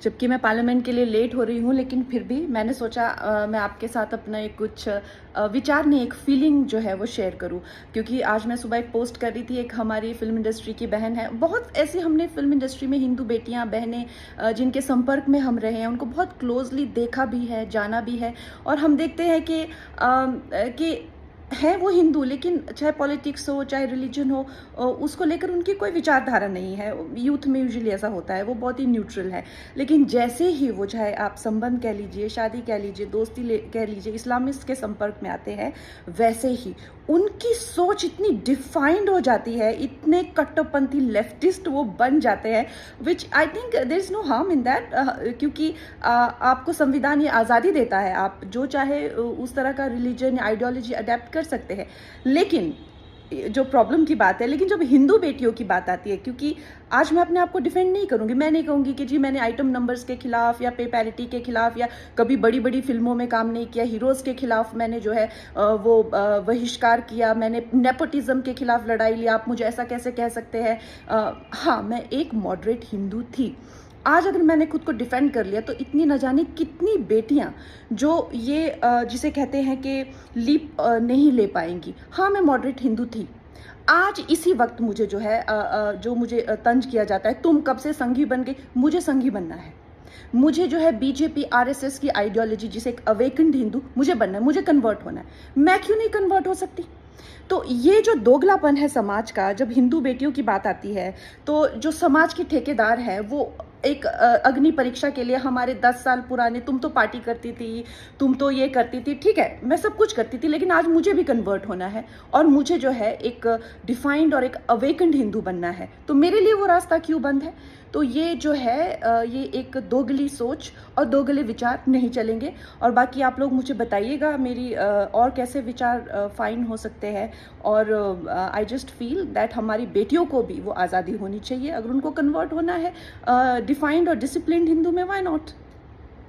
जबकि मैं पार्लियामेंट के लिए लेट हो रही हूँ, लेकिन फिर भी मैंने सोचा मैं आपके साथ अपना एक कुछ विचार नहीं, एक फीलिंग जो है वो शेयर करूँ। क्योंकि आज मैं सुबह एक पोस्ट कर रही थी, एक हमारी फिल्म इंडस्ट्री की बहन है, बहुत ऐसी हमने फिल्म इंडस्ट्री में हिंदू बेटियां बहनें जिनके संपर्क में हम रहे हैं, उनको बहुत क्लोजली देखा भी है, जाना भी है। और हम देखते हैं कि है वो हिंदू, लेकिन चाहे पॉलिटिक्स हो चाहे रिलीजन हो, उसको लेकर उनकी कोई विचारधारा नहीं है। यूथ में यूजुअली ऐसा होता है, वो बहुत ही न्यूट्रल है। लेकिन जैसे ही वो, चाहे आप संबंध कह लीजिए, शादी कह लीजिए, दोस्ती कह लीजिए, इस्लामिस्ट के संपर्क में आते हैं, वैसे ही उनकी सोच इतनी डिफाइंड हो जाती है, इतने कट्टरपंथी लेफ्टिस्ट वो बन जाते हैं, which I think there is no harm in that. क्योंकि आपको संविधान ये आज़ादी देता है, आप जो चाहे उस तरह का रिलीजन या आइडियोलॉजी अडेप्ट कर सकते हैं। लेकिन जो प्रॉब्लम की बात है, लेकिन जब हिंदू बेटियों की बात आती है, क्योंकि आज मैं अपने आप को डिफेंड नहीं करूंगी, मैं नहीं कहूंगी कि जी मैंने आइटम नंबर्स के खिलाफ या पे पैरिटी के खिलाफ या कभी बड़ी बड़ी फिल्मों में काम नहीं किया, हीरोज के खिलाफ मैंने जो है वो बहिष्कार किया, मैंने नेपोटिज्म के खिलाफ लड़ाई लिया, आप मुझे ऐसा कैसे कह सकते हैं। हाँ, मैं एक मॉडरेट हिंदू थी। आज अगर मैंने खुद को डिफेंड कर लिया तो इतनी न जाने कितनी बेटियां जो ये जिसे कहते हैं कि लीप नहीं ले पाएंगी। हाँ, मैं मॉडरेट हिंदू थी। आज इसी वक्त मुझे जो है जो मुझे तंज किया जाता है, तुम कब से संघी बन गई, मुझे संघी बनना है। मुझे जो है बीजेपी आरएसएस की आइडियोलॉजी, जिसे एक अवेकन्ड हिंदू, मुझे बनना है, मुझे कन्वर्ट होना है। मैं क्यों नहीं कन्वर्ट हो सकती? तो ये जो दोगलापन है समाज का, जब हिंदू बेटियों की बात आती है, तो जो समाज की ठेकेदार है वो एक अग्नि परीक्षा के लिए हमारे 10 साल पुराने, तुम तो पार्टी करती थी, तुम तो ये करती थी, ठीक है मैं सब कुछ करती थी, लेकिन आज मुझे भी कन्वर्ट होना है और मुझे जो है एक डिफाइंड और एक अवेकन्ड हिंदू बनना है। तो मेरे लिए वो रास्ता क्यों बंद है? तो ये जो है ये एक दोगली सोच और दोगले विचार नहीं चलेंगे। और बाकी आप लोग मुझे बताइएगा मेरी और कैसे विचार फाइन हो सकते हैं। और आई जस्ट फील दैट हमारी बेटियों को भी वो आज़ादी होनी चाहिए। अगर उनको कन्वर्ट होना है डिफाइंड और डिसिप्लिन्ड हिंदू में, व्हाई नॉट।